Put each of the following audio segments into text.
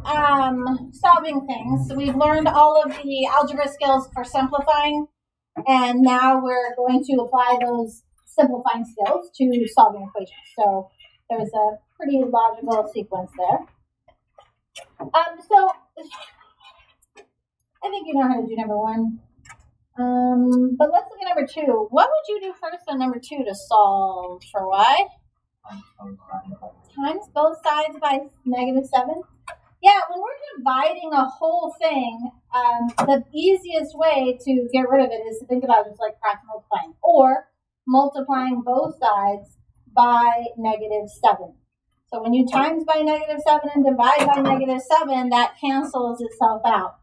solving things. We've learned all of the algebra skills for simplifying, and now we're going to apply those simplifying skills to solving equations. So there's a pretty logical sequence there. So I think you know how to do number one. But let's look at number two. What would you do first on number two to solve for y? Times both sides by -7. Yeah, when we're dividing a whole thing, the easiest way to get rid of it is to think about it as like cross multiplying, or multiplying both sides by -7. So when you times by -7 and divide by -7, that cancels itself out.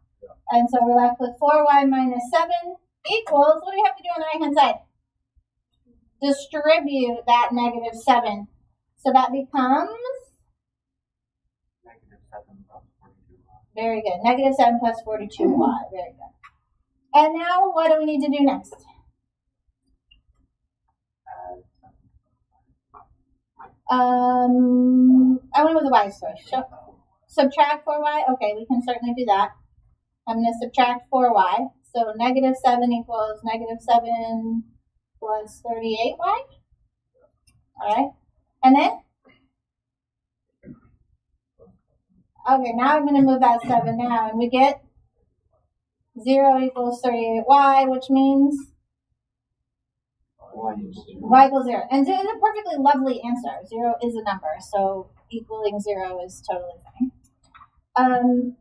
And so we're left with 4y minus 7 equals, what do we have to do on the right-hand side? Distribute that -7. So that becomes? -7 plus 42y. Very good. -7 plus 42y. Very good. And now what do we need to do next? I went with the y source. Subtract 4y. Okay, we can certainly do that. I'm going to subtract 4y. So -7 equals -7 plus 38y. All right. And then? Okay, now I'm going to move that 7 down. And we get 0 equals 38y, which means? Y equals 0. And 0 is a perfectly lovely answer. 0 is a number, so equaling 0 is totally fine.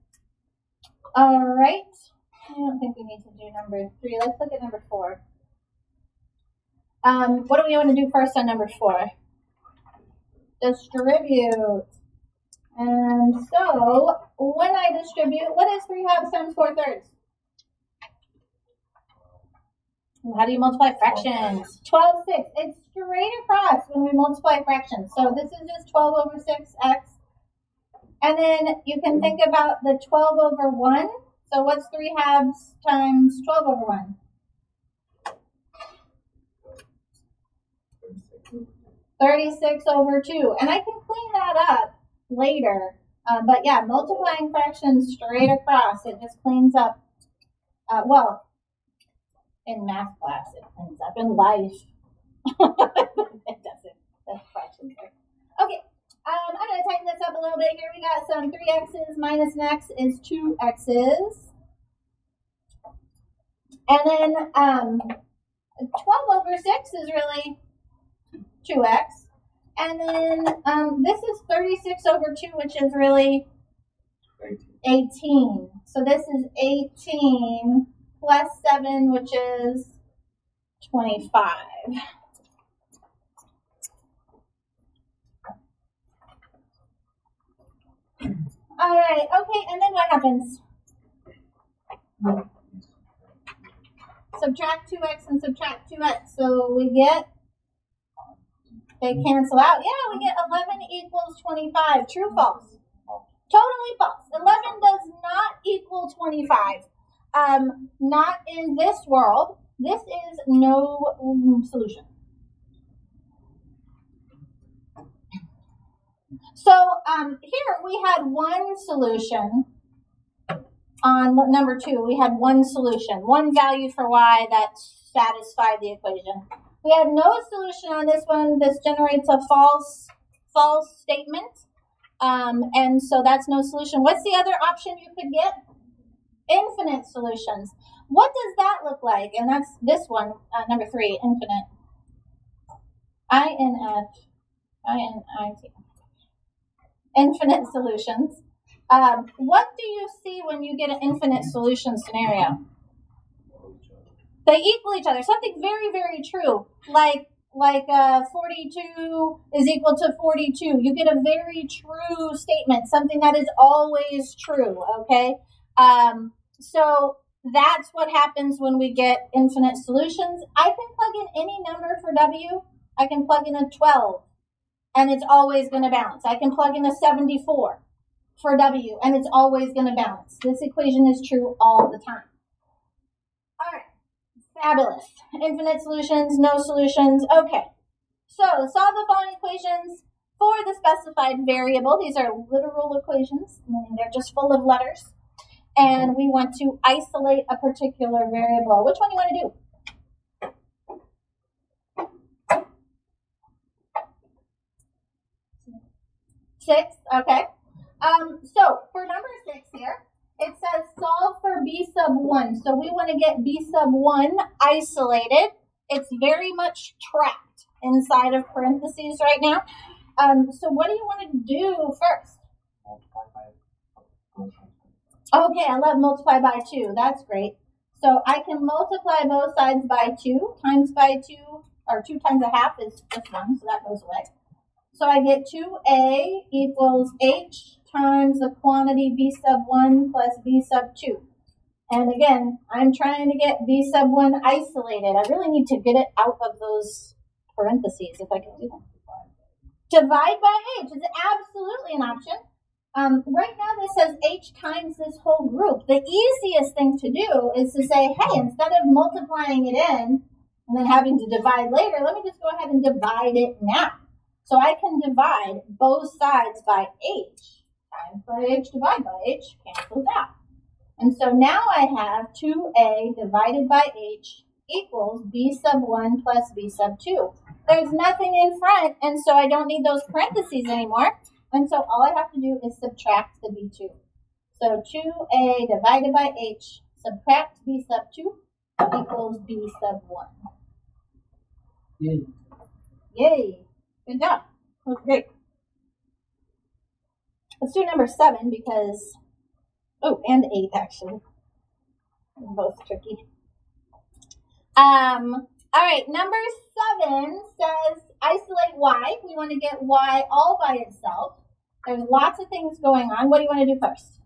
All right. I don't think we need to do number 3. Let's look at number 4. What do we want to do first on number 4? Distribute. And so, when I distribute, what is 3/2 times 4/3? How do you multiply fractions? 12/6. It's straight across when we multiply fractions. So this is just 12 over 6x. And then you can think about the 12 over 1. So what's 3/2 times 12 over 1? 36 over 2. And I can clean that up later. But yeah, multiplying fractions straight across, it just cleans up, well, in math class, it cleans up. In life, it doesn't. That's fractions there. Okay, I'm going to tighten this up a little bit here. We got some 3x's minus an x is 2x's. And then 12 over 6 is really 2x. And then this is 36 over 2, which is really 18. So this is 18 plus 7, which is 25. All right, okay, and then what happens? Subtract 2x and subtract 2x. So we get, they cancel out. Yeah, we get 11 equals 25. True, false? Totally false. 11 does not equal 25. Not in this world. This is no solution. So here we had one solution on number 2. We had one solution, one value for y that satisfied the equation. We had no solution on this one. This generates a false statement. And so that's no solution. What's the other option you could get? Infinite solutions. What does that look like? And that's this one, number 3, infinite. I-N-F-I-N-I-T. Infinite solutions. What do you see when you get an infinite solution scenario? They equal each other. Something very, very true. Like 42 is equal to 42. You get a very true statement, something that is always true, okay? So that's what happens when we get infinite solutions. I can plug in any number for W. I can plug in a 12, and it's always going to balance. I can plug in a 74 for W, and it's always going to balance. This equation is true all the time. All right. Fabulous. Infinite solutions, no solutions. Okay. So solve the following equations. for the specified variable. These are literal equations, meaning they're just full of letters. And we want to isolate a particular variable. Which one do you want to do? 6, okay. So for number 6 here, it says solve for b sub 1. So we want to get b sub 1 isolated. It's very much trapped inside of parentheses right now. So what do you want to do first? Multiply by Okay, I love multiply by 2. That's great. So I can multiply both sides by 2 times by 2, or 2 times a half is just 1, so that goes away. So I get 2a equals h times the quantity b sub 1 plus b sub 2. And again, I'm trying to get b sub 1 isolated. I really need to get it out of those parentheses if I can do that. Divide by h is absolutely an option. Right now this says h times this whole group. The easiest thing to do is to say, hey, instead of multiplying it in and then having to divide later, let me just go ahead and divide it now. So I can divide both sides by h times by h divided by h cancels out. And so now I have 2a divided by h equals b sub 1 plus b sub 2. There's nothing in front, and so I don't need those parentheses anymore. And so all I have to do is subtract the b2. So 2a divided by h, subtract b sub 2 equals b sub 1. Yay. Yay. Good job. That's great. Let's do number 7 because, oh, and 8 actually. They're both tricky. All right, number 7 says isolate y. We want to get y all by itself. There's lots of things going on. What do you want to do first?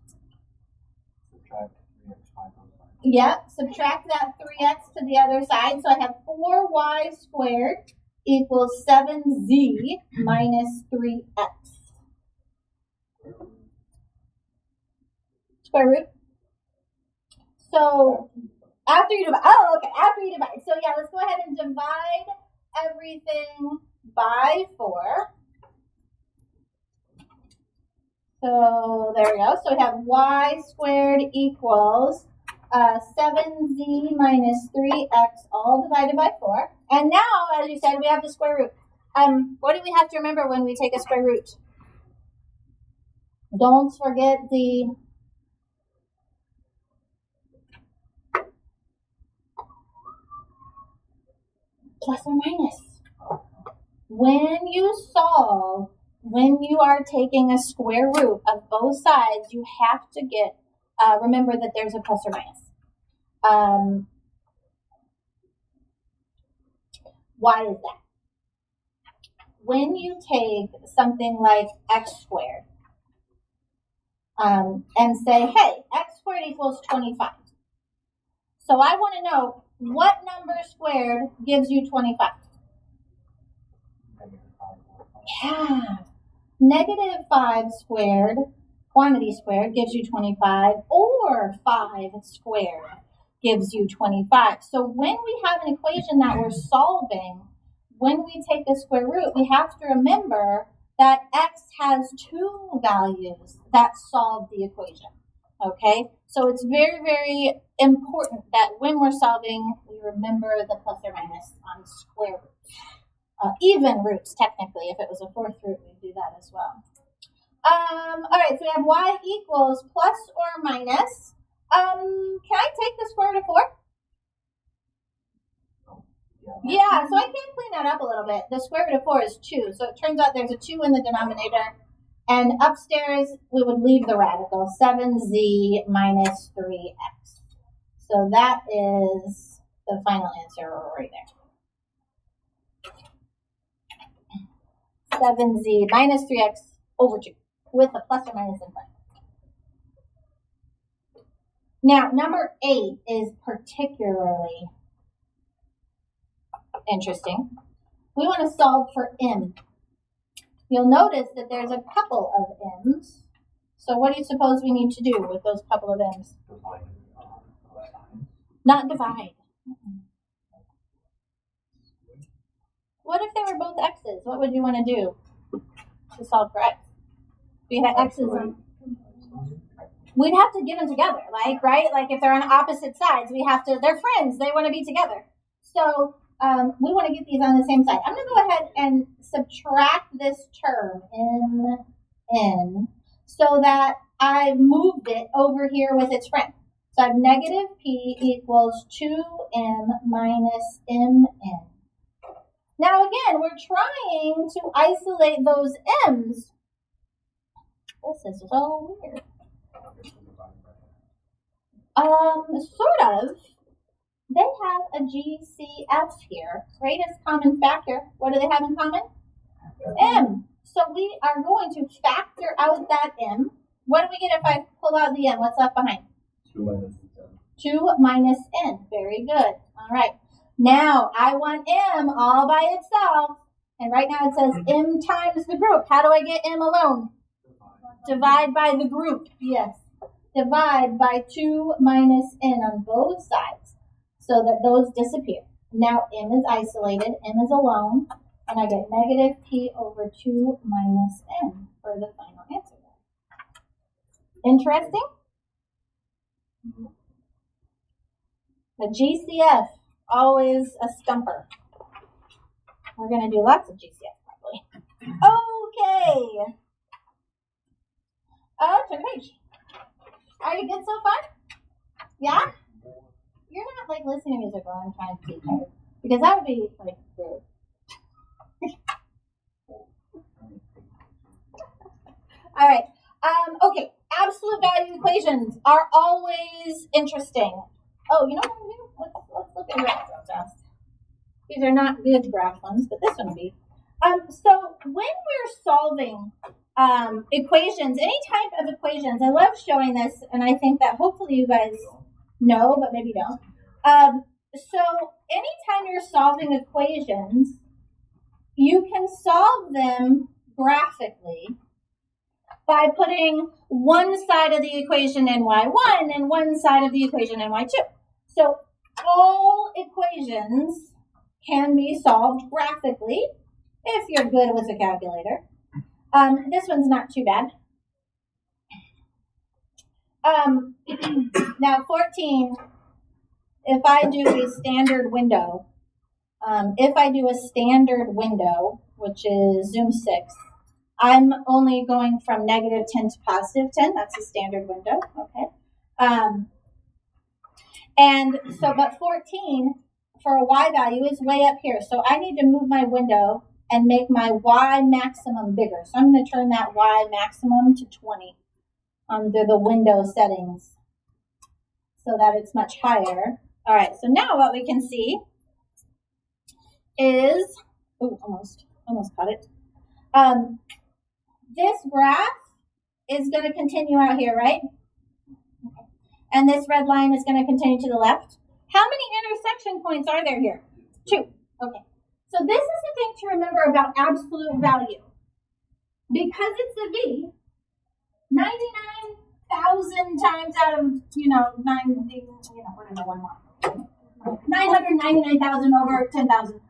Subtract 3x by both sides. Yep, subtract that 3x to the other side. So I have 4y squared equals 7z minus 3x. Square root. So after you divide, after you divide. So yeah, let's go ahead and divide everything by 4. So there we go. So we have y squared equals 7z minus 3x all divided by 4. And now, as you said, we have the square root. What do we have to remember when we take a square root? Don't forget the plus or minus. When you solve, when you are taking a square root of both sides, you have to get, remember that there's a plus or minus. Why is that? When you take something like x squared and say, hey, x squared equals 25. So I want to know what number squared gives you 25. Yeah. Negative 5 squared, quantity squared, gives you 25, or 5 squared gives you 25. So when we have an equation that we're solving, when we take a square root, we have to remember that x has 2 values that solve the equation. Okay? So it's very, very important that when we're solving, we remember the plus or minus on square roots. Even roots, technically. If it was a 4th root, we'd do that as well. All right, so we have y equals plus or minus. Can I take the square root of 4? Yeah, so I can clean that up a little bit. The square root of 4 is 2, so it turns out there's a 2 in the denominator. And upstairs, we would leave the radical, 7z minus 3x. So that is the final answer right there. 7z minus 3x over 2 with a plus or minus in front. Now, number 8 is particularly interesting. We want to solve for m. You'll notice that there's a couple of m's. So what do you suppose we need to do with those couple of m's? Not divide. What if they were both x's? What would you want to do? to solve for x. We had x's on. We'd have to get them together, like, right? Like if they're on opposite sides, they're friends, they want to be together. So we want to get these on the same side. I'm going to go ahead and subtract this term, n, so that I've moved it over here with its friend. So I have negative p equals 2m minus mn. Now again, we're trying to isolate those m's. This is so weird. Sort of. They have a GCF here. Greatest common factor. What do they have in common? M. So we are going to factor out that M. What do we get if I pull out the M? What's left behind? 2 minus n. 2 minus n. Very good. All right. Now I want M all by itself. And right now it says M times the group. How do I get M alone? Divide by the group. Yes. Divide by 2 minus n on both sides so that those disappear. Now m is isolated, m is alone, and I get negative p over 2 minus n for the final answer. Interesting? The GCF, always a stumper. We're going to do lots of GCF probably. Okay. Turn page. Are you good so far? Yeah? You're not like listening to music while I'm trying to teach you. Because that would be like rude. All right. Okay. Absolute value equations are always interesting. Oh, you know what I'm going to do? Let's look at graphs real fast. These are not good graph ones, but this one would be. So when we're solving equations, any type of equations, I love showing this, and I think that hopefully you guys know, but maybe don't. So anytime you're solving equations, you can solve them graphically by putting one side of the equation in y1 and one side of the equation in y2. So all equations can be solved graphically if you're good with a calculator. This one's not too bad. Now 14, if I do a standard window, which is zoom 6, I'm only going from negative 10 to positive 10. That's a standard window, okay? And so, but 14 for a y value is way up here. So I need to move my window and make my y maximum bigger. So I'm going to turn that y maximum to 20 under the window settings so that it's much higher. All right, so now what we can see is, almost caught it. This graph is going to continue out here, right? Okay. And this red line is going to continue to the left. How many intersection points are there here? 2. Okay. So this is the thing to remember about absolute value. Because it's a V, 99,000 times out of, 999,000 over 10,000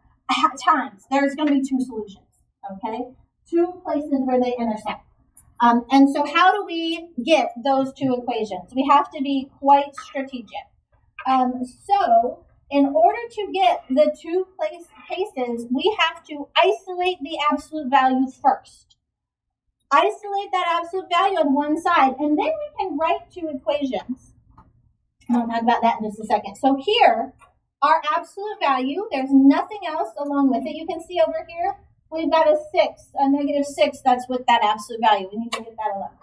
times, there's going to be 2 solutions, okay? 2 places where they intersect. And so how do we get those 2 equations? We have to be quite strategic. So in order to get the 2 cases, we have to isolate the absolute value first. Isolate that absolute value on one side, and then we can write 2 equations. I'll talk about that in just a second. So here, our absolute value, there's nothing else along with it. You can see over here, we've got a 6, a negative 6. That's with that absolute value. We need to get that alone.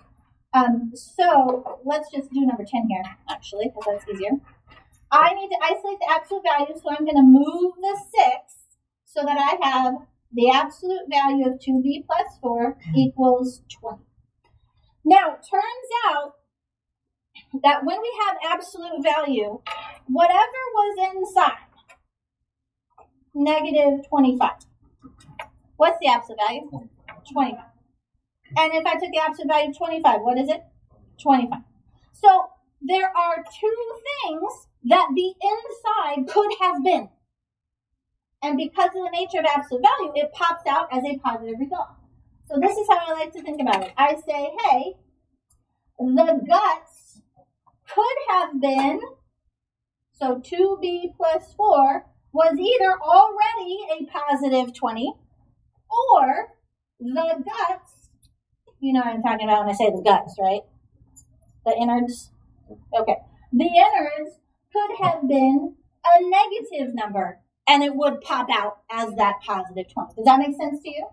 So let's just do number 10 here, actually, because that's easier. I need to isolate the absolute value, so I'm going to move the 6 so that I have the absolute value of 2b plus 4 equals 20. Now, it turns out that when we have absolute value, whatever was inside, negative 25. What's the absolute value? 25. And if I took the absolute value of 25, what is it? 25. So there are 2 things that the inside could have been. And because of the nature of absolute value, it pops out as a positive result. So this is how I like to think about it. I say, hey, the guts could have been, so 2b plus 4 was either already a positive 20, or the guts, you know what I'm talking about when I say the guts, right? The innards. Okay. The innards could have been a negative number, and it would pop out as that positive 20. Does that make sense to you?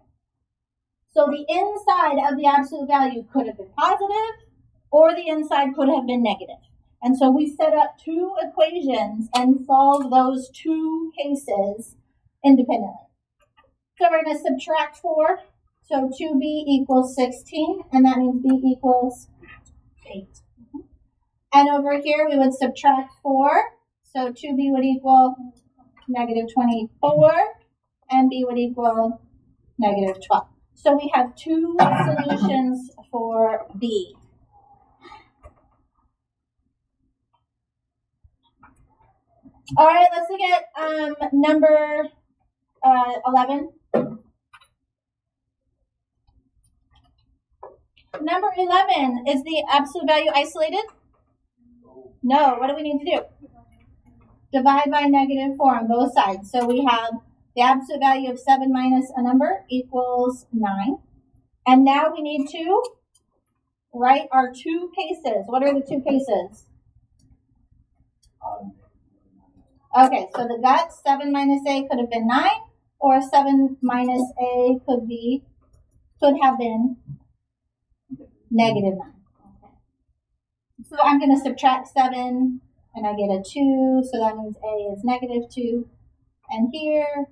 So the inside of the absolute value could have been positive, or the inside could have been negative. And so we set up two equations and solve those two cases independently. So we're going to subtract 4. So 2b equals 16, and that means b equals 8. And over here we would subtract 4. So 2b would equal negative 24, and b would equal negative 12. So we have two solutions for b. All right, let's look at number 11. Number 11, is the absolute value isolated? No. What do we need to do? Divide by negative 4 on both sides. So we have the absolute value of 7 minus a number equals 9. And now we need to write our two cases. What are the two cases? Okay, so the guts, 7 minus a could have been 9, or 7 minus a could have been negative 9. Okay. So I'm going to subtract 7, and I get a 2, so that means a is negative 2. And here,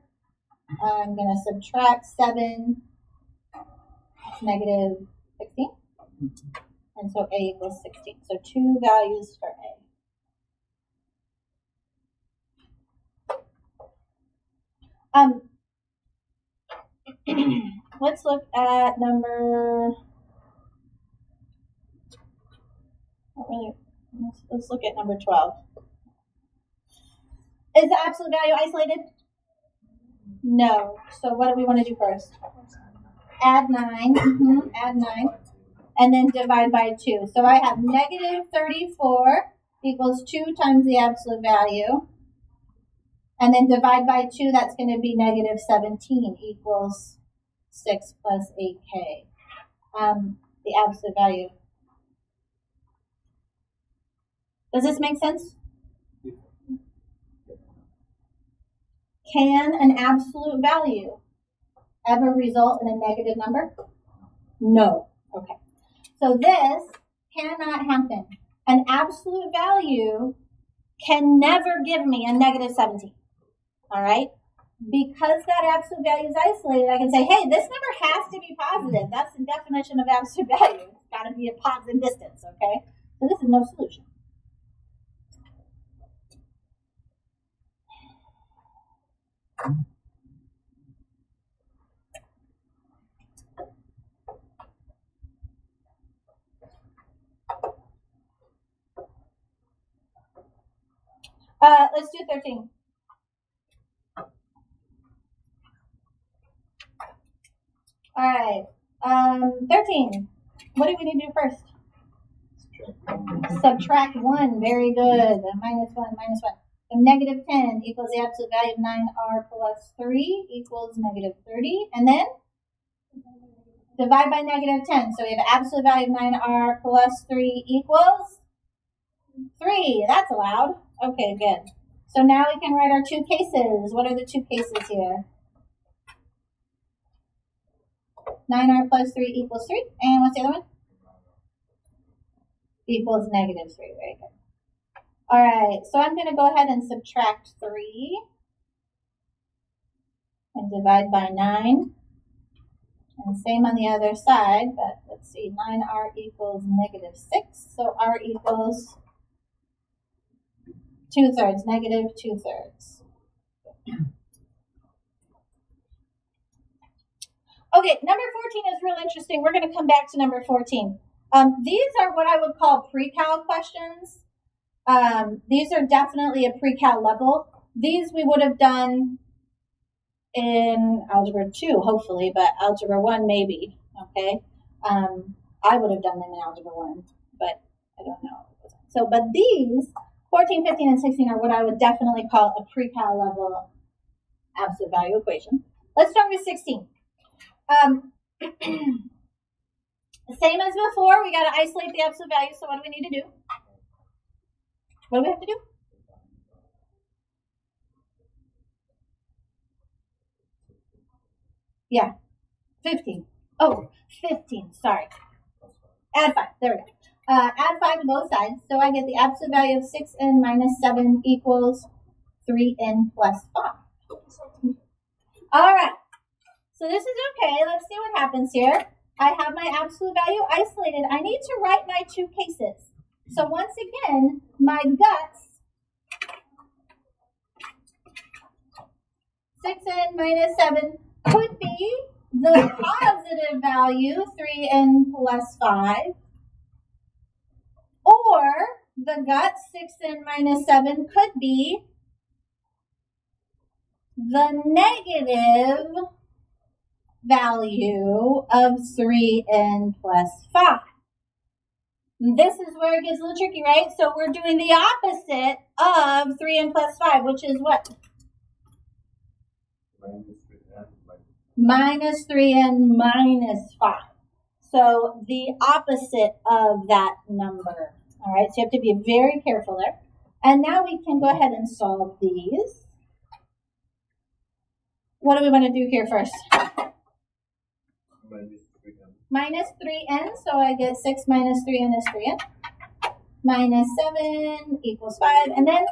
I'm going to subtract 7, it's negative 16. And so a equals 16. So two values for a. Let's look at number, let's look at number 12. Is the absolute value isolated? No. So what do we want to do first? Add 9, add 9, and then divide by 2. So I have negative 34 equals 2 times the absolute value. And then divide by 2, that's going to be negative 17 equals 6 plus 8k. The absolute value. Does this make sense? Can an absolute value ever result in a negative number? No. Okay. So this cannot happen. An absolute value can never give me a negative 17. All right? Because that absolute value is isolated, I can say, hey, this number has to be positive. That's the definition of absolute value. It's got to be a positive distance, okay? So this is no solution. Let's do 13. All right. 13. What do we need to do first? Subtract 1. Very good. Minus 1, minus 1. So negative 10 equals the absolute value of 9r plus 3 equals negative 30. And then divide by negative 10. So we have absolute value of 9r plus 3 equals 3. That's allowed. Okay, good. So now we can write our two cases. What are the two cases here? 9r plus 3 equals 3. And what's the other one? Equals negative 3. Very good. All right, so I'm going to go ahead and subtract 3 and divide by 9. And same on the other side, but let's see, 9r equals negative 6. So r equals 2/3, negative 2/3. Okay, number 14 is real interesting. We're going to come back to number 14. These are what I would call pre-cal questions. These are definitely a pre-cal level. These we would have done in Algebra 2, hopefully, but Algebra 1 maybe. okay? I would have done them in Algebra 1, but I don't know. So, but these, 14, 15, and 16 are what I would definitely call a pre-cal level absolute value equation. Let's start with 16. Same as before, we got to isolate the absolute value, so what do we need to do? What do we have to do? Yeah, 15. Oh, 15, sorry. Add 5, there we go. Add 5 to both sides, so I get the absolute value of 6n minus 7 equals 3n plus 5. All right, so this is okay. Let's see what happens here. I have my absolute value isolated. I need to write my two cases. So once again, my guts, 6n minus 7, could be the positive value, 3n plus 5, or the guts, 6n minus 7, could be the negative value of 3n plus 5. This is where it gets a little tricky, right? So we're doing the opposite of 3n plus 5, which is what? Minus 3n minus 5. So the opposite of that number. All right, so you have to be very careful there. And now we can go ahead and solve these. What do we want to do here first? Minus 3n, so I get 6 minus 3n is 3n. Minus 7 equals 5, and then?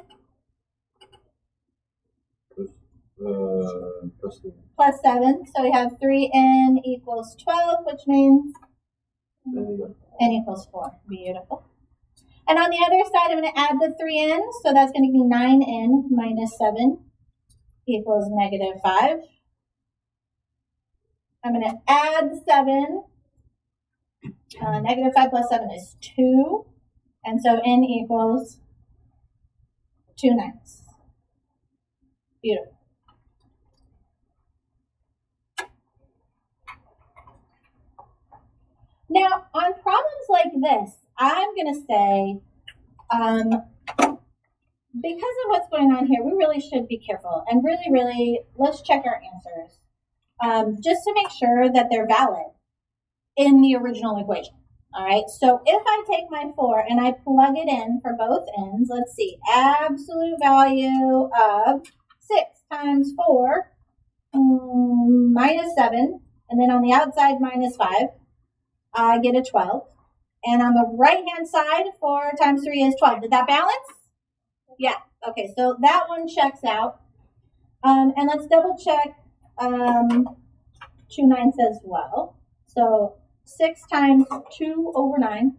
Plus 7, so we have 3n equals 12, which means n equals 4. Beautiful. And on the other side, I'm going to add the 3n, so that's going to be 9n minus 7 equals negative 5. I'm going to add 7. Negative 5 plus 7 is 2. And so n equals 2 ninths. Beautiful. Now, on problems like this, I'm going to say, because of what's going on here, we really should be careful. And really, let's check our answers. Just to make sure that they're valid in the original equation. All right, so if I take my 4 and I plug it in for both ends, let's see, absolute value of 6 times 4 minus 7, and then on the outside minus 5, I get a 12. And on the right-hand side, 4 times 3 is 12. Did that balance? Yeah, okay, so that one checks out. And let's double check 2 ninths as well. So 6 times 2 over 9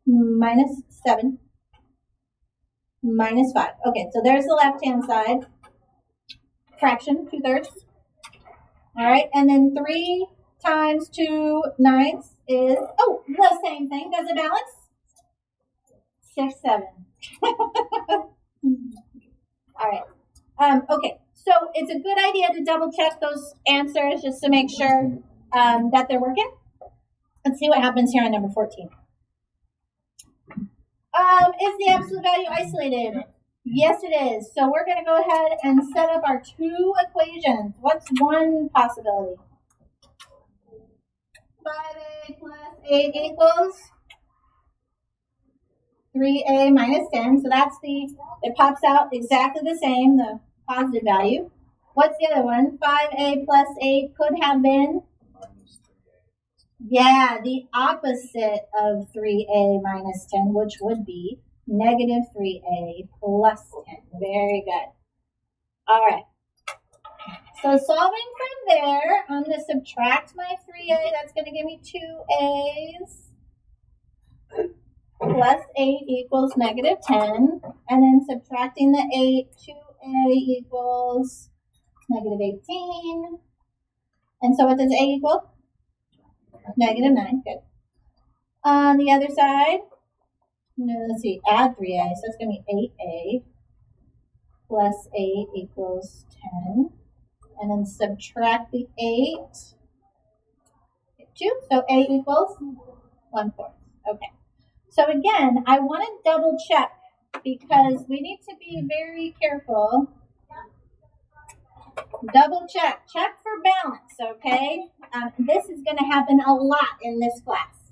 minus 7 minus 5. Okay, so there's the left-hand side. Fraction, 2/3. All right, and then 3 times 2 ninths is, oh, the same thing. Does it balance? 6, 7. All right. Okay, so it's a good idea to double check those answers just to make sure that they're working. Let's see what happens here on number 14. Is the absolute value isolated? Yes, it is. So we're going to go ahead and set up our two equations. What's one possibility? 5a plus 8 equals 3a minus 10. So that's it pops out exactly the same, the positive value. What's the other one? 5a plus 8 could have been? Yeah, the opposite of 3a minus 10, which would be negative 3a plus 10. Very good. All right. So solving from there, I'm going to subtract my 3a. That's going to give me 2a's plus 8 equals negative 10. And then subtracting the 8, 2a equals negative 18. And so what does a equal? Negative 9. Good. On the other side, let's see, add 3a. So it's going to be 8a plus 8 equals 10. And then subtract the 8. 2. So A equals 1/4. Okay. So again, I want to double check because we need to be very careful. Double check. Check for balance, okay? This is going to happen a lot in this class.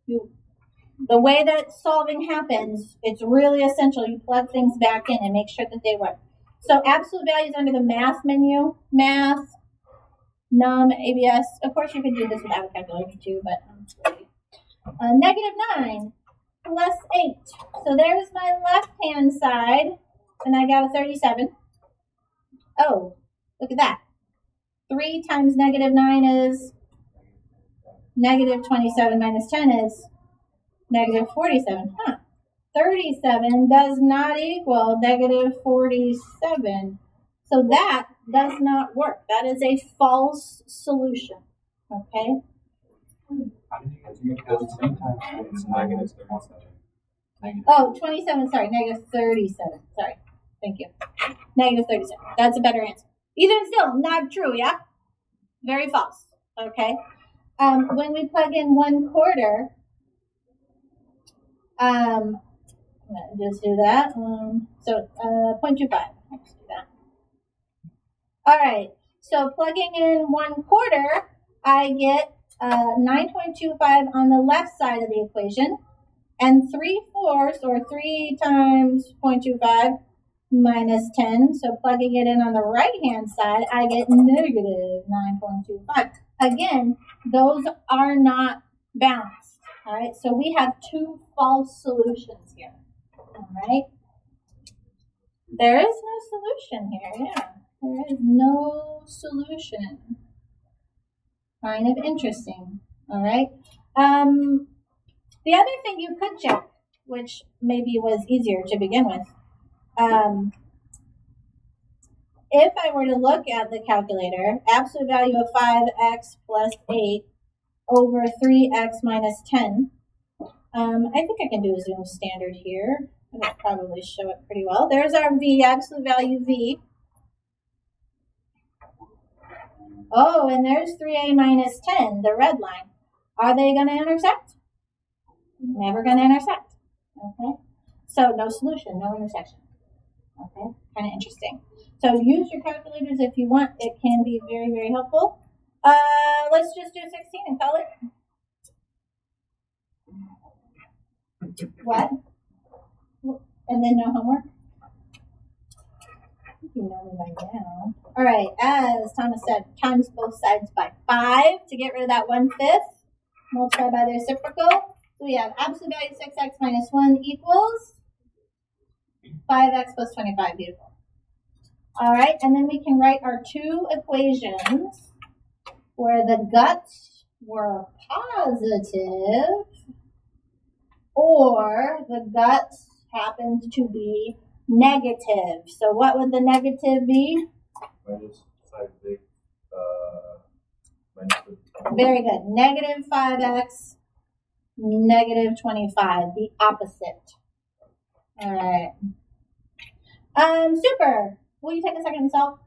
The way that solving happens, it's really essential. You plug things back in and make sure that they work. So absolute values under the math menu. Math, num, ABS. Of course, you could do this without a calculator too, but -9 plus 8. So there's my left-hand side, and I got a 37. Oh, look at that. 3 times -9 is -27 minus 10 is -47. 37 does not equal -47. So that does not work. That is a false solution. Okay? Because sometimes it's -37. Oh, 27, sorry, -37. Sorry. Thank you. -37. That's a better answer. Even still, not true, yeah? Very false. Okay? When we plug in 1/4, just do that. 0.25. Let's do that. All right. So plugging in 1/4, I get 9.25 on the left side of the equation, and 3/4 or 3 times 0.25 minus 10. So plugging it in on the right-hand side, I get -9.25. Again, those are not balanced. All right. So we have 2 false solutions here. All right. There is no solution here. Yeah. There is no solution. Kind of interesting. All right. The other thing you could check, which maybe was easier to begin with, if I were to look at the calculator, absolute value of 5x plus 8 over 3x minus 10, I think I can do a zoom standard here. It'll probably show it pretty well. There's our v, absolute value v. Oh, and there's 3a minus 10, the red line. Are they going to intersect? Never going to intersect. Okay. So no solution, no intersection. Okay. Kind of interesting. So use your calculators if you want. It can be very, very helpful. Let's just do 16 and call it. What? And then no homework? You know me by now. All right, as Thomas said, times both sides by 5 to get rid of that 1/5. Multiply by the reciprocal. So we have absolute value 6x minus 1 equals 5x plus 25. Beautiful. All right, and then we can write our 2 equations where the guts were positive or the guts happened to be negative. So what would the negative be? Minus 5x. Minus Very good. Negative 5x, negative 25. The opposite. All right. Super. Will you take a second and solve?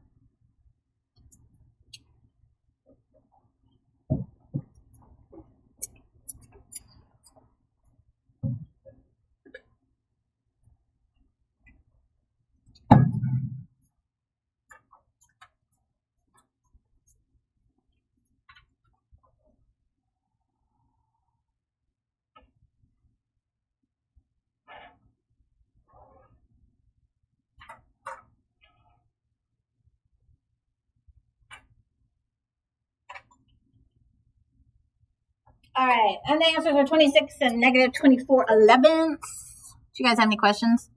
All right, and the answers are 26 and negative 24/11. Do you guys have any questions?